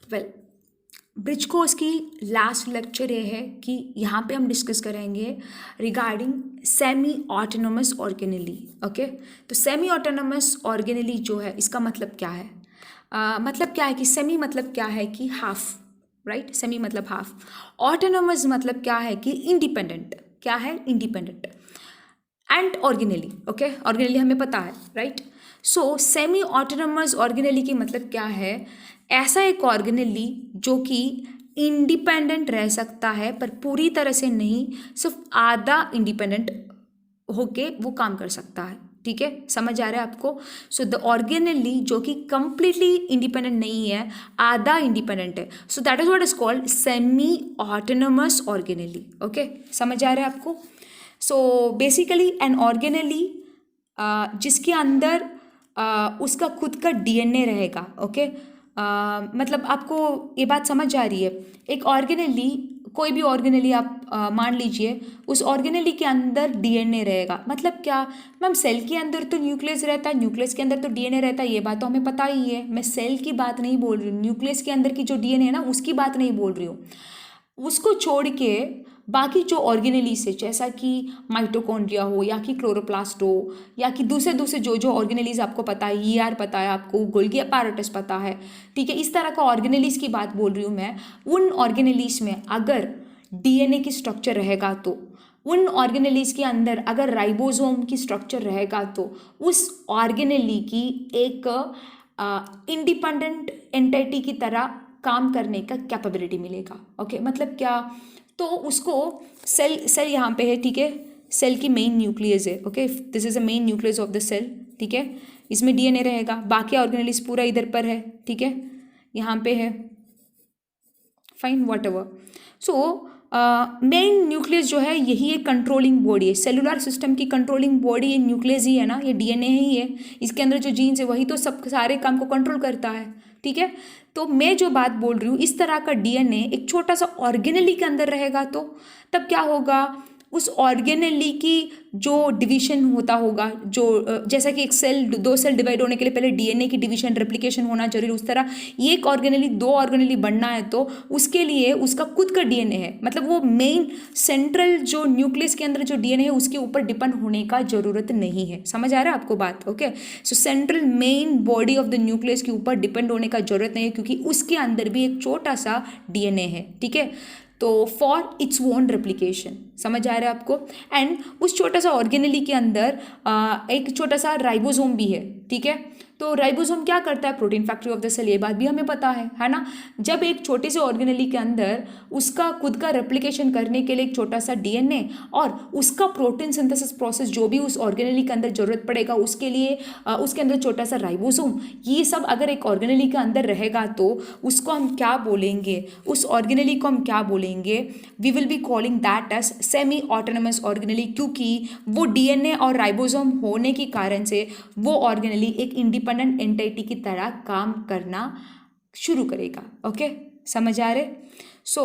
Well, bridge course की last lecture ये है कि यहाँ पे हम डिस्कस करेंगे regarding semi autonomous organelle. Okay, तो सेमी ऑटोनोमस ऑर्गेनेली जो है इसका मतलब क्या है? मतलब क्या है कि सेमी मतलब क्या है कि हाफ, राइट? सेमी मतलब हाफ। ऑटोनोमस मतलब क्या है कि इंडिपेंडेंट। क्या है? Independent. And organelle, okay, organelle हमें पता है, राइट? सो सेमी ऑटोनोमस ऑर्गेनेली की मतलब क्या है? ऐसा एक ऑर्गेनेली जो कि इंडिपेंडेंट रह सकता है पर पूरी तरह से नहीं, सिर्फ आधा इंडिपेंडेंट होके वो काम कर सकता है। ठीक है, समझ आ रहा है आपको? सो द ऑर्गेनेली जो कि कंप्लीटली इंडिपेंडेंट नहीं है, आधा इंडिपेंडेंट है, सो that is what is called semi autonomous organelle. Okay, समझ आ रहा है आपको? सो बेसिकली एन ऑर्गेनेली जिसके अंदर उसका खुद का डीएनए रहेगा। ओके, मतलब आपको ये बात समझ आ रही है? एक ऑर्गेनेली, कोई भी ऑर्गेनेली आप मान लीजिए, उस ऑर्गेनेली के अंदर डीएनए रहेगा। मतलब क्या मैम? सेल के अंदर तो न्यूक्लियस रहता है, न्यूक्लियस के अंदर तो डीएनए रहता है, ये बात तो हमें पता ही है। मैं सेल की बात नहीं बोल रही हूँ, न्यूक्लियस के अंदर की जो डीएनए है ना उसकी बात नहीं बोल रही हूँ। उसको छोड़ के बाकी जो ऑर्गेनेलीज है, जैसा कि माइटोकॉन्ड्रिया हो या कि क्लोरोप्लास्ट हो या कि दूसरे दूसरे जो जो ऑर्गेनेलीज आपको पता है, ईआर पता है आपको, गोल्गी अपैरेटस पता है, ठीक है, इस तरह का ऑर्गेनेलीज की बात बोल रही हूँ मैं। उन ऑर्गेनेलीज में अगर डीएनए की स्ट्रक्चर रहेगा तो, उन ऑर्गेनेलीज के अंदर अगर राइबोसोम की स्ट्रक्चर रहेगा तो उस ऑर्गेनेली की एक इंडिपेंडेंट एंटिटी की तरह काम करने का कैपेबिलिटी मिलेगा। ओके, मतलब क्या? तो उसको सेल सेल यहाँ पे है, ठीक है, सेल की मेन न्यूक्लियस है। Okay, this is a main nucleus of the cell, ठीक है, इसमें डीएनए रहेगा, बाकी ऑर्गेनेलिस पूरा इधर पर है, ठीक है, यहाँ पे है, fine, what ever. So main nucleus जो है यही एक कंट्रोलिंग बॉडी है, सेलुलर सिस्टम की कंट्रोलिंग बॉडी ये न्यूक्लियस ही है ना, ये डीएनए ही है। इसके अंदर जो जीन्स है वही तो सब सारे काम को कंट्रोल करता है, ठीक है। तो मैं जो बात बोल रही हूँ, इस तरह का डीएनए एक छोटा सा ऑर्गेनेली के अंदर रहेगा तो तब क्या होगा? उस ऑर्गेनेली की जो डिवीजन होता होगा, जो जैसा कि एक सेल, दो सेल डिवाइड होने के लिए पहले डीएनए की डिवीजन, रेप्लिकेशन होना जरूरी, उस तरह ये एक ऑर्गेनेली, दो ऑर्गेनेली बनना है तो उसके लिए उसका खुद का डीएनए है। मतलब वो मेन सेंट्रल जो न्यूक्लियस के अंदर जो डीएनए है उसके ऊपर डिपेंड होने का जरूरत नहीं है। समझ आ रहा है आपको बात? Okay, so central main body of the nucleus के ऊपर डिपेंड होने का जरूरत नहीं है, क्योंकि उसके अंदर भी एक छोटा सा डीएनए है, ठीक है। तो फॉर इट्स ओन रेप्लिकेशन, समझ आ रहा है आपको? एंड उस छोटा सा ऑर्गेनेली के अंदर एक छोटा सा राइबोसोम भी है, ठीक है। तो राइबोसोम क्या करता है? Protein factory of the cell, ये बात भी हमें पता है ना। जब एक छोटे से ऑर्गेनेली के अंदर उसका खुद का रेप्लिकेशन करने के लिए एक छोटा सा डीएनए और उसका प्रोटीन सिंथेसिस प्रोसेस जो भी उस ऑर्गेनेली के अंदर जरूरत पड़ेगा उसके लिए उसके अंदर छोटा सा राइबोसोम, ये सब अगर एक ऑर्गेनेली के अंदर रहेगा तो उसको हम क्या बोलेंगे? उस ऑर्गेनेली को हम क्या बोलेंगे? We will be calling that as semi autonomous organelle, क्योंकि वो डीएनए और राइबोसोम होने के कारण से वो ऑर्गेनेली एक इंडिपेंडेंट एंटिटी की तरह काम करना शुरू करेगा। ओके, समझ आ रहे? सो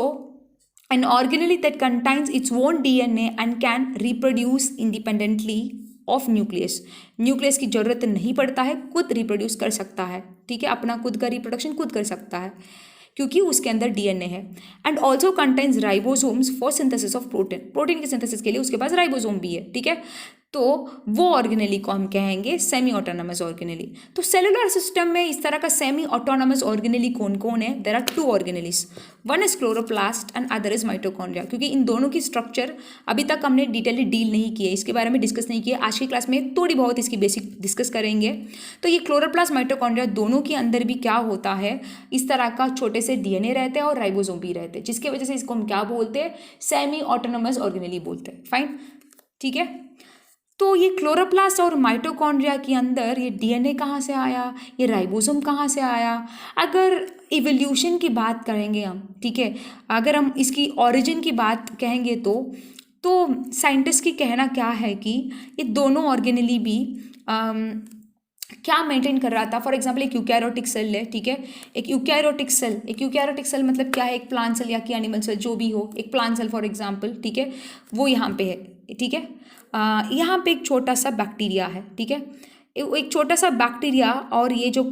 an organelle that contains its own DNA and can reproduce independently of nucleus, nucleus की जरूरत नहीं पड़ता है, खुद रिप्रोड्यूस कर सकता है, ठीक है, अपना खुद का रिप्रोडक्शन खुद कर सकता है क्योंकि उसके अंदर डीएनए है। And also contains ribosomes for synthesis of protein, protein के सिंथेसिस के लिए उसके पास राइबोसोम भी है, ठीक है। तो वो ऑर्गेनेली को हम कहेंगे सेमी ऑटोनोमस ऑर्गेनेली। तो सेलुलर सिस्टम में इस तरह का सेमी ऑटोनोमस ऑर्गेनेली कौन कौन है? There are two organelles, one is chloroplast and other is mitochondria. क्योंकि इन दोनों की स्ट्रक्चर अभी तक हमने डिटेली डील नहीं की है, इसके बारे में डिस्कस नहीं किया, आज की क्लास में थोड़ी बहुत इसकी बेसिक डिस्कस करेंगे। तो ये क्लोरोप्लास्ट, माइटोकॉन्ड्रिया दोनों के अंदर भी क्या होता है? इस तरह का छोटे से डीएनए रहते हैं और राइबोसोम भी रहते हैं, जिसकी वजह से इसको हम क्या बोलते हैं? सेमी ऑटोनोमस ऑर्गेनेली बोलते हैं। फाइन, ठीक है। तो ये क्लोरोप्लास्ट और माइटोकॉन्ड्रिया के अंदर ये डीएनए कहाँ से आया? ये राइबोसोम कहाँ से आया? अगर इवोल्यूशन की बात करेंगे हम, ठीक है, अगर हम इसकी ओरिजिन की बात कहेंगे तो साइंटिस्ट की कहना क्या है कि ये दोनों ऑर्गेनेली भी क्या मेंटेन कर रहा था? फॉर एग्जांपल एक यूकैरियोटिक सेल है, ठीक है, एक यूकैरियोटिक सेल मतलब क्या है? एक प्लांट सेल या कि एनिमल सेल जो भी हो, एक प्लांट सेल फॉर एग्जांपल, ठीक है, वो यहाँ पे है, ठीक है। यहाँ पे एक छोटा सा बैक्टीरिया है, ठीक है, एक छोटा सा बैक्टीरिया और ये जो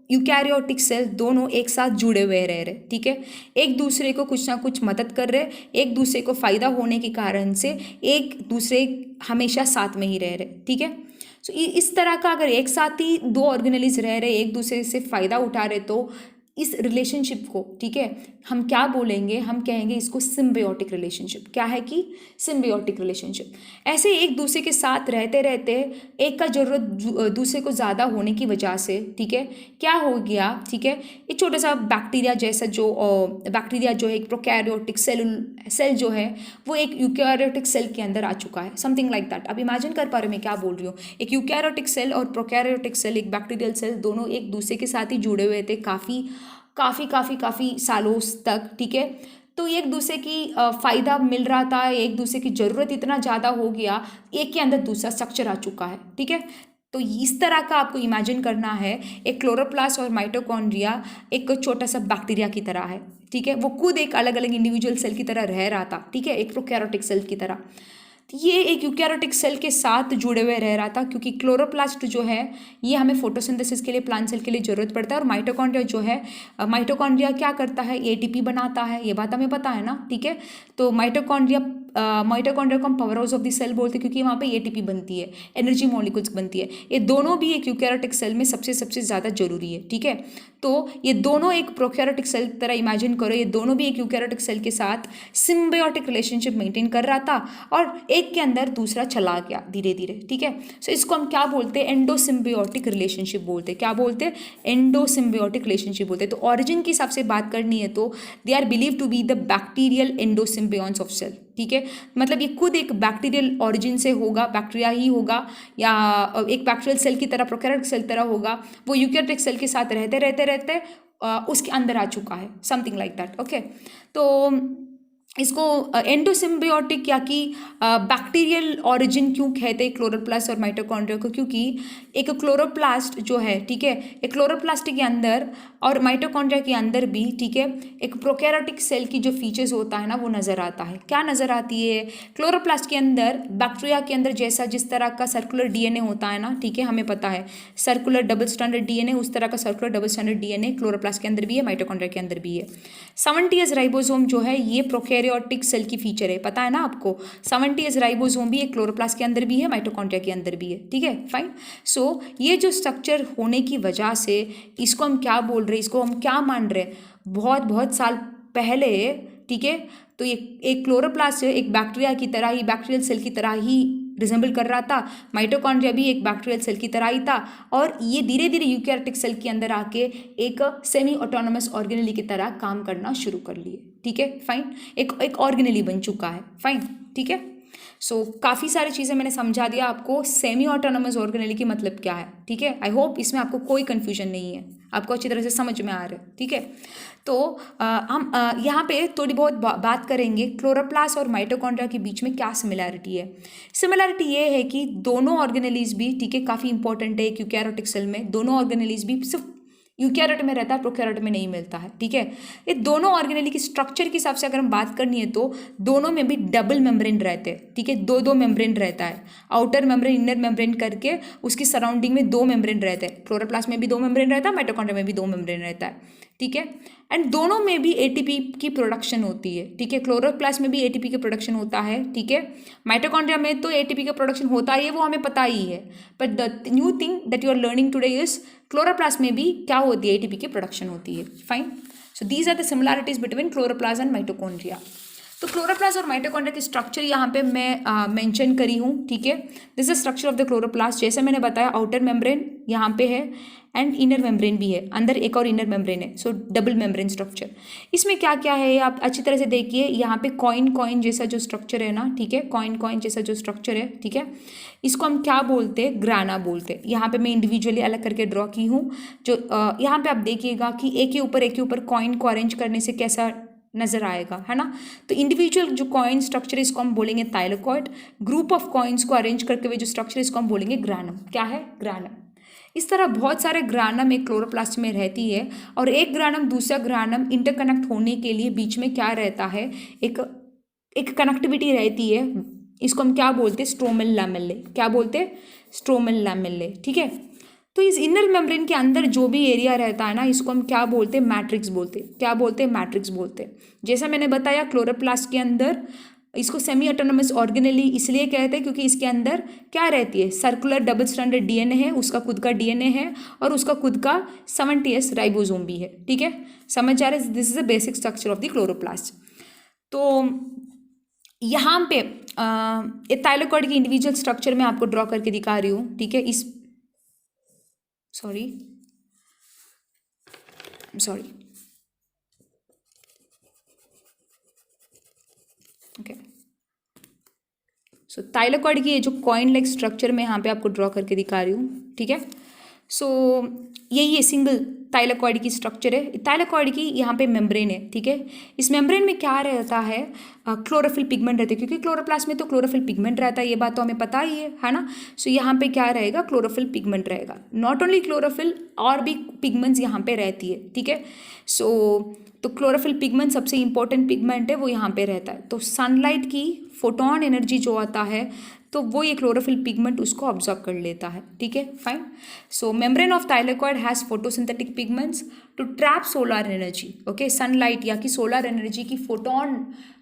यूकैरियोटिक सेल दोनों एक साथ जुड़े हुए रह रहे, ठीक है, एक दूसरे को कुछ ना कुछ मदद कर रहे, एक दूसरे को फ़ायदा होने के कारण से एक दूसरे हमेशा साथ में ही रह रहे, ठीक है। सो इस तरह का अगर एक साथ ही दो ऑर्गेनेलिज रह रहे, एक दूसरे से फ़ायदा उठा रहे, तो इस रिलेशनशिप को, ठीक है, हम क्या बोलेंगे, हम कहेंगे इसको सिम्बियोटिक रिलेशनशिप। क्या है कि सिम्बियोटिक रिलेशनशिप। ऐसे एक दूसरे के साथ रहते रहते एक का ज़रूरत दूसरे को ज़्यादा होने की वजह से, ठीक है, क्या हो गया, ठीक है, एक छोटा सा बैक्टीरिया जैसा जो बैक्टीरिया जो है एक प्रोकैरियोटिक सेल जो है वो एक यूकैरियोटिक सेल के अंदर आ चुका है, समथिंग लाइक दैट। अब इमेजिन कर पा रहे मैं क्या बोल रही हूँ। एक यूकैरियोटिक सेल और प्रोकैरियोटिक सेल, एक बैक्टीरियल सेल, दोनों एक दूसरे के साथ ही जुड़े हुए थे काफ़ी सालों तक, ठीक है। तो एक दूसरे की फ़ायदा मिल रहा था, एक दूसरे की ज़रूरत इतना ज़्यादा हो गया, एक के अंदर दूसरा स्ट्रक्चर आ चुका है, ठीक है। तो इस तरह का आपको इमेजिन करना है, एक क्लोरोप्लास्ट और माइटोकॉन्ड्रिया एक छोटा सा बैक्टीरिया की तरह है, ठीक है। वो खुद एक अलग अलग इंडिविजुअल सेल की तरह रह रहा था, ठीक है, एक प्रोकैरियोटिक सेल की तरह। ये एक यूकैरियोटिक सेल के साथ जुड़े हुए रह रहा था, क्योंकि क्लोरोप्लास्ट जो है ये हमें फोटोसिंथेसिस के लिए, प्लांट सेल के लिए ज़रूरत पड़ता है। और माइटोकॉन्ड्रिया जो है, माइटोकॉन्ड्रिया क्या करता है, एटीपी बनाता है, ये बात हमें पता है ना, ठीक है। तो माइटोकॉन्ड्रिया को हम power house of the cell बोलते हैं, क्योंकि वहाँ पे एटीपी बनती है, एनर्जी मॉलिक्यूल्स बनती है। ये दोनों भी एक यूकैरियोटिक सेल में सबसे ज़्यादा जरूरी है, ठीक है। तो ये दोनों एक प्रोकैरियोटिक सेल तरह इमेजिन करो, ये दोनों भी एक यूकैरियोटिक सेल के साथ सिम्बियोटिक रिलेशनशिप मेंटेन कर रहा था, और एक के अंदर दूसरा चला गया धीरे धीरे, ठीक है। सो इसको हम क्या बोलते हैं, एंडोसिम्बियोटिक रिलेशनशिप बोलते हैं। क्या बोलते हैं, एंडोसिम्बियोटिक रिलेशनशिप बोलते हैं। तो ऑरिजिन की हिसाब से बात करनी है तो they are believe to be the bacterial endosymbionts of cell, ठीक है। मतलब ये खुद एक बैक्टीरियल ऑरिजिन से होगा, बैक्टीरिया ही होगा, या एक बैक्टीरियल सेल की तरह, प्रोकैरियोटिक सेल तरह होगा, वो यूकैरियोटिक सेल के साथ रहते उसके अंदर आ चुका है, समथिंग लाइक दैट, ओके। तो इसको एंडोसिम्बियोटिक या कि बैक्टीरियल ऑरिजिन क्यों कहते हैं क्लोरोप्लास्ट और माइटोकॉन्ड्रिया को, क्योंकि एक क्लोरोप्लास्ट जो है, ठीक है, एक क्लोरोप्लास्ट के अंदर और माइटोकॉन्ड्रिया के अंदर भी, ठीक है, एक प्रोकैरियोटिक सेल की जो फीचर्स होता है ना वो नज़र आता है। क्या नज़र आती है, क्लोरोप्लास्ट के अंदर, बैक्टीरिया के अंदर जैसा जिस तरह का सर्कुलर डीएनए होता है ना, ठीक है, हमें पता है सर्कुलर डबल स्टैंडर्ड डीएनए, उस तरह का circular double standard DNA chloroplast के अंदर भी है, माइटोकॉन्ड्रिया के अंदर भी है। 70S राइबोसोम जो है ये प्रोकैरियोटिक सेल की फीचर है, पता है ना आपको। 70S राइबोसोम भी एक क्लोरोप्लास्ट के अंदर भी है, माइटोकॉन्ड्रिया के अंदर भी है, ठीक है, फाइन। सो ये जो स्ट्रक्चर होने की वजह से इसको हम क्या बोल रहे हैं, इसको हम क्या मान रहे हैं, बहुत साल पहले, ठीक है। तो ये एक क्लोरोप्लास्ट एक बैक्टीरिया की तरह ही, बैक्टीरियल सेल की तरह ही रिजेंबल कर रहा था, माइटोकॉन्ड्रिया भी एक बैक्टीरियल सेल की तरह ही था, और ये धीरे धीरे यूकैरियोटिक सेल के अंदर आके एक सेमी ऑटोनोमस ऑर्गेनेली की तरह काम करना शुरू कर लिए, ठीक है, फाइन। एक ऑर्गेनेली बन चुका है, फाइन, ठीक है। सो काफ़ी सारी चीज़ें मैंने समझा दिया आपको, सेमी ऑटोनोमस ऑर्गेनेली की मतलब क्या है, ठीक है। आई होप इसमें आपको कोई कन्फ्यूजन नहीं है, आपको अच्छी तरह से समझ में आ रहा है, ठीक है। तो हम यहाँ पे थोड़ी बहुत बात करेंगे क्लोरोप्लास्ट और माइटोकॉन्ड्रिया के बीच में क्या सिमिलैरिटी है। सिमिलैरिटी ये है कि दोनों ऑर्गेनेलीज भी, ठीक है, काफ़ी इंपॉर्टेंट है एक यूकैरियोटिक सेल में, दोनों ऑर्गेनेलीज भी सिर्फ यूकैरियोट में रहता है, प्रोकैरियोट में नहीं मिलता है, ठीक है। ये दोनों ऑर्गेनेली की स्ट्रक्चर के हिसाब से अगर हम बात करनी है तो दोनों में भी डबल मेम्ब्रेन रहते हैं, ठीक है, दो मेम्ब्रेन रहता है, आउटर मेम्ब्रेन इनर मेम्ब्रेन करके उसकी सराउंडिंग में दो मेम्ब्रेन रहते हैं। क्लोरोप्लास्ट में भी दो मेम्ब्रेन रहता है, माइटोकॉन्ड्रिया में भी दो मेम्ब्रेन रहता है, ठीक है। एंड दोनों में भी एटीपी की प्रोडक्शन होती है, ठीक है। क्लोरोप्लास्ट में भी एटीपी का प्रोडक्शन होता है, ठीक है। माइटोकॉन्ड्रिया में तो एटीपी का प्रोडक्शन होता ही है, वो हमें पता ही है, but the new thing that you are learning today is chloroplast में भी क्या होती है, एटीपी की प्रोडक्शन होती है, fine. So these are the similarities between chloroplast and mitochondria. तो क्लोरोप्लास्ट और माइटोकॉन्ड्रिया की स्ट्रक्चर यहाँ पे मैं मेंशन करी हूँ, ठीक है। This is structure of the chloroplast, जैसे मैंने बताया आउटर मेम्ब्रेन यहाँ पे है एंड इनर मेम्ब्रेन भी है, अंदर एक और इनर मेम्ब्रेन है, सो डबल मेम्ब्रेन स्ट्रक्चर। इसमें क्या क्या है आप अच्छी तरह से देखिए, यहाँ पे कॉइन जैसा जो स्ट्रक्चर है ना, ठीक है, कॉइन जैसा जो स्ट्रक्चर है, ठीक है, इसको हम क्या बोलते हैं, ग्राना बोलते हैं। यहाँ पे मैं इंडिविजुअली अलग करके ड्रॉ की हूँ, जो यहाँ पे आप देखिएगा कि एक के ऊपर कॉइन को अरेंज करने से कैसा नजर आएगा, है ना। तो इंडिविजुअल जो कॉइन स्ट्रक्चर इसको हम बोलेंगे थाइलेकॉइड, ग्रुप ऑफ कॉइन्स को अरेंज करके हुए जो स्ट्रक्चर इसको हम बोलेंगे ग्रानम। क्या है, ग्रानम। इस तरह बहुत सारे ग्रानम एक क्लोरोप्लास्ट में रहती है, और एक ग्रानम दूसरा ग्रानम इंटरकनेक्ट होने के लिए बीच में क्या रहता है, एक कनेक्टिविटी रहती है, इसको हम क्या बोलते हैं, स्ट्रोमल लैमेले। क्या बोलते हैं, स्ट्रोमल लैमेले, ठीक है। तो इस इनर मेम्ब्रेन के अंदर जो भी एरिया रहता है ना, इसको हम क्या बोलते हैं, मैट्रिक्स बोलते हैं। क्या बोलते हैं, मैट्रिक्स बोलते हैं। जैसा मैंने बताया क्लोरोप्लास्ट के अंदर इसको सेमी ऑटोनोमस ऑर्गेनेली इसलिए कहते हैं क्योंकि इसके अंदर क्या रहती है, सर्कुलर डबल स्ट्रैंडेड डीएनए है, उसका खुद का डीएनए है और उसका खुद का 70S राइबोसोम भी है। ठीक है, समझ आ रहा है, this is the basic structure of the chloroplast. तो यहाँ पे एक थाइलेकॉइड की इंडिविजुअल स्ट्रक्चर में आपको ड्रॉ करके दिखा रही हूँ। ठीक है, इस सॉरी ओके, सो थाइलेकॉइड की ये जो कॉइन लाइक स्ट्रक्चर में यहाँ पे आपको ड्रॉ करके दिखा रही हूँ। ठीक है, सो यही है सिंगल थाइलेकॉइड की स्ट्रक्चर है। थाइलेकॉइड की यहाँ पे मेम्ब्रेन है। ठीक है, इस मेम्ब्रेन में क्या रहता है, क्लोरोफिल पिगमेंट रहते हैं, क्योंकि क्लोरोप्लास्ट में तो क्लोरोफिल पिगमेंट रहता है, ये बात तो हमें पता ही है ना। सो यहाँ पे क्या रहेगा, क्लोरोफिल पिगमेंट रहेगा। नॉट ओनली क्लोरोफिल, और भी पिगमेंट्स यहाँ पे रहती है। ठीक है, सो तो क्लोरोफिल पिगमेंट सबसे इंपॉर्टेंट पिगमेंट है, वो यहाँ पे रहता है। तो सनलाइट की फोटोन एनर्जी जो आता है तो वो ये क्लोरोफिल पिगमेंट उसको ऑब्जर्व कर लेता है। ठीक है, fine. So membrane of thylakoid has photosynthetic pigments to trap solar energy. Okay, sunlight या कि सोलर एनर्जी की फोटोन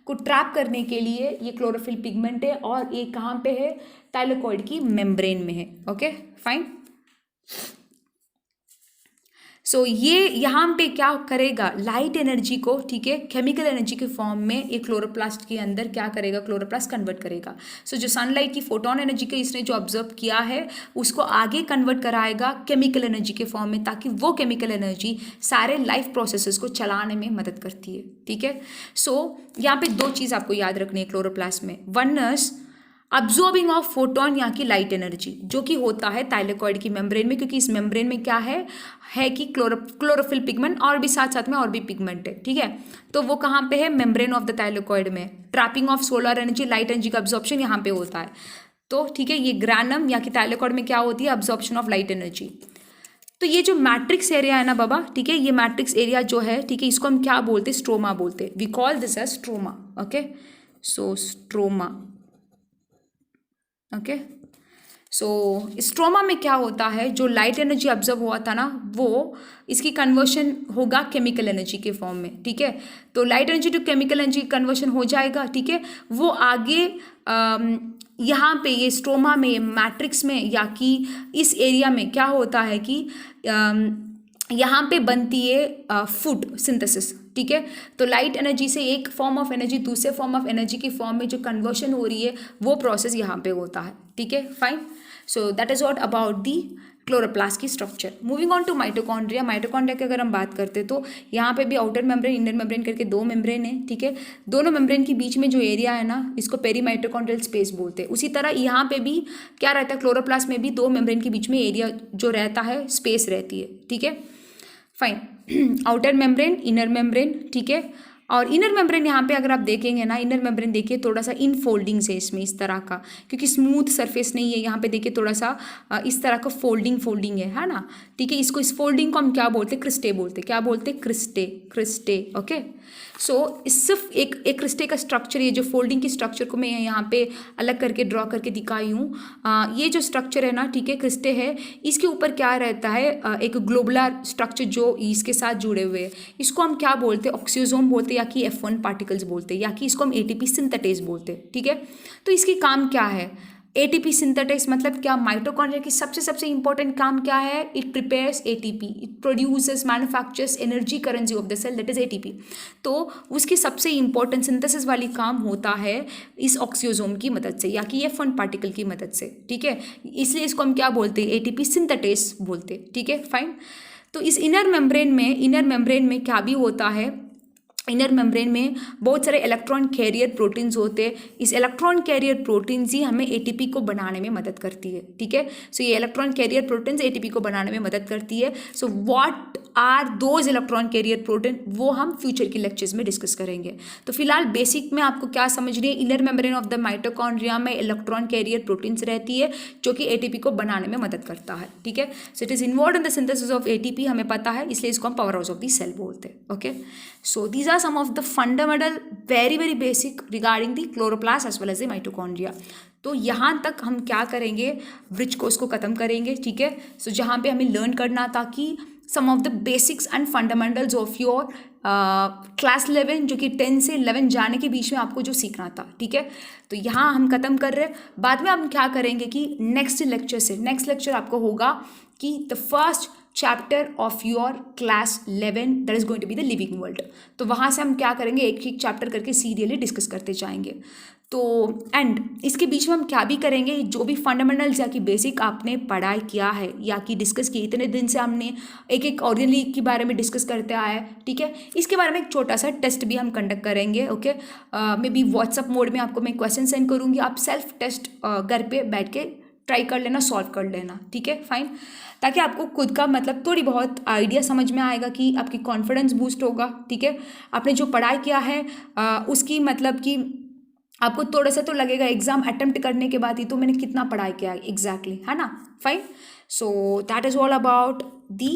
को ट्रैप करने के लिए ये क्लोरोफिल पिगमेंट है, और ये कहाँ पे है, थाइलेकॉइड की मेम्ब्रेन में है। Okay, fine. सो ये यहाँ पे क्या करेगा, लाइट एनर्जी को, ठीक है, केमिकल एनर्जी के फॉर्म में एक क्लोरोप्लास्ट के अंदर क्या करेगा, क्लोरोप्लास्ट कन्वर्ट करेगा। सो जो सनलाइट की फोटोन एनर्जी को इसने जो ऑब्जर्व किया है उसको आगे कन्वर्ट कराएगा केमिकल एनर्जी के फॉर्म में, ताकि वो केमिकल एनर्जी सारे लाइफ प्रोसेसेस को चलाने में मदद करती है। ठीक है, सो यहाँ पे दो चीज़ आपको याद रखनी है क्लोरोप्लास्ट में। One is absorbing of photon, यहाँ की लाइट एनर्जी, जो कि होता है थाइलेकॉइड की मेम्ब्रेन में, क्योंकि इस मेम्ब्रेन में क्या है कि क्लोरोफिल पिगमेंट और भी साथ साथ में और भी पिगमेंट है। ठीक है, तो वो कहाँ पे है, मेम्ब्रेन ऑफ द थाइलेकॉइड में। Trapping of solar energy, light energy का अब्जॉर्प्शन यहाँ पे होता है। तो ठीक है, ये ग्रैनम या कि थाइलेकॉइड में क्या होती है, अब्जॉर्प्शन ऑफ लाइट एनर्जी। तो ये जो मैट्रिक्स एरिया है ना बाबा, ठीक है, ये मैट्रिक्स एरिया जो है, ठीक है, इसको हम क्या बोलते हैं, स्ट्रोमा बोलते हैं। We call this as stroma. Okay, so stroma. Okay, so stroma में क्या होता है, जो लाइट एनर्जी ऑब्जर्व हुआ था ना, वो इसकी कन्वर्शन होगा केमिकल एनर्जी के फॉर्म में। ठीक है, तो light energy to chemical energy conversion हो जाएगा। ठीक है, वो आगे यहाँ पे ये स्ट्रोमा में, मैट्रिक्स में, या कि इस एरिया में क्या होता है कि यहाँ पे बनती है फूड सिंथेसिस। ठीक है, तो लाइट एनर्जी से एक फॉर्म ऑफ एनर्जी दूसरे फॉर्म ऑफ एनर्जी की फॉर्म में जो कन्वर्शन हो रही है, वो प्रोसेस यहाँ पे होता है। ठीक है, fine. So that is what about the chloroplast की structure. Moving on to mitochondria. Mitochondria की अगर हम बात करते हैं तो यहाँ पे भी आउटर मेम्ब्रेन, इनर मेम्ब्रेन करके दो मेम्ब्रेन है। ठीक है, दोनों मेम्ब्रेन के बीच में जो एरिया है ना, इसको पेरी माइटोकॉन्ड्रियल स्पेस बोलते हैं। उसी तरह यहाँ पे भी क्या रहता है, क्लोरोप्लास्ट में भी दो मेम्ब्रेन के बीच में एरिया जो रहता है, स्पेस रहती है। ठीक है, fine. Outer membrane, inner membrane. ठीक है, और इनर मेम्ब्रेन यहाँ पे अगर आप देखेंगे ना, इनर मेम्ब्रेन देखिए थोड़ा सा इन फोल्डिंग्स है इसमें, इस तरह का, क्योंकि स्मूथ सरफेस नहीं है। यहाँ पे देखिए थोड़ा सा इस तरह का फोल्डिंग है ना। ठीक है, इसको, इस फोल्डिंग को हम क्या बोलते हैं, क्रिस्टे बोलते हैं। क्या बोलते हैं, क्रिस्टे। ओके, सो सिर्फ एक क्रिस्टे का स्ट्रक्चर, ये जो फोल्डिंग की स्ट्रक्चर को मैं यहाँ पे अलग करके ड्रॉ करके दिखाई हूँ। ये जो स्ट्रक्चर है ना, ठीक है, क्रिस्टे है, इसके ऊपर क्या रहता है, एक ग्लोबुलर स्ट्रक्चर जो इसके साथ जुड़े हुए हैं, इसको हम क्या बोलते हैं, ऑक्सीजोम बोलते हैं, या कि F1 पार्टिकल्स बोलते हैं, या कि इसको हम ATP सिंथेटेज बोलते हैं। ठीक है, तो इसकी काम क्या है, ATP सिंथेटेज मतलब क्या, माइटोकॉन्ड्रिया की सबसे इंपॉर्टेंट काम क्या है, it prepares ATP, it produces, manufactures energy currency of the cell, that is ATP। तो उसकी सबसे इंपॉर्टेंट सिंथेसिस वाली काम होता है इस ऑक्सीजोम की मदद से, या कि F1 पार्टिकल की मदद से। ठीक है, इसलिए इसको हम क्या बोलते हैं, ATP सिंथेटेज बोलते हैं। ठीक है, फाइन। तो इस इनर मेम्ब्रेन में क्या भी होता है, इनर मेम्ब्रेन में बहुत सारे इलेक्ट्रॉन कैरियर प्रोटीन्स होते हैं। इस इलेक्ट्रॉन कैरियर प्रोटीन्स ही हमें ATP को बनाने में मदद करती है। ठीक है, सो ये इलेक्ट्रॉन कैरियर प्रोटीन्स ATP को बनाने में मदद करती है। So what are those electron carrier protein, वो हम फ्यूचर के लेक्चर्स में डिस्कस करेंगे। तो फिलहाल बेसिक में आपको क्या समझनी है, inner membrane of the mitochondria में इलेक्ट्रॉन कैरियर प्रोटीन्स रहती है जो कि ATP को बनाने में मदद करता है। ठीक है, so it is involve in the synthesis of ATP, हमें पता है, इसलिए इसको हम power house of the cell बोलते हैं। Okay, so these some of the fundamental very basic regarding the chloroplast as well as the mitochondria. तो यहाँ तक हम क्या करेंगे, ब्रिज कोर्स को ख़त्म करेंगे, ठीक है। सो जहाँ पे हमें लर्न करना था कि some of the basics and fundamentals of your class 11, जो कि 10 से 11 जाने के बीच में आपको जो सीखना था, ठीक है। तो यहाँ हम ख़त्म कर रहे हैं। बाद में हम क्या करेंगे कि नेक्स्ट लेक्चर आपको होगा कि the first chapter of your class 11 that is going to be the living world. तो वहाँ से हम क्या करेंगे, एक एक चैप्टर करके सीरियली डिस्कस करते जाएंगे। तो एंड इसके बीच में हम क्या भी करेंगे, जो भी फंडामेंटल्स या कि बेसिक आपने पढ़ाई किया है या कि डिस्कस किए, इतने दिन से हमने एक एक ऑर्डिनरी के बारे में डिस्कस करते आए हैं, ठीक है। इसके बारे में एक छोटा सा टेस्ट भी हम कंडक्ट करेंगे, okay. Maybe WhatsApp mode में आपको मैं क्वेश्चन सेंड करूँगी, आप सेल्फ टेस्ट घर पे बैठ के ट्राई कर लेना, सॉल्व कर लेना, ठीक है, फाइन। ताकि आपको खुद का मतलब थोड़ी बहुत आइडिया समझ में आएगा कि आपकी कॉन्फिडेंस बूस्ट होगा, ठीक है। आपने जो पढ़ाई किया है उसकी मतलब कि आपको थोड़ा सा तो लगेगा एग्जाम अटेम्प्ट करने के बाद ही तो मैंने कितना पढ़ाई किया है एग्जैक्टली, है ना, fine. So that is all about the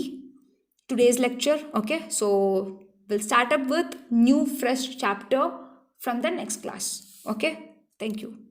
today's lecture, okay. So we'll start up with new fresh chapter from the next class, okay. Thank you.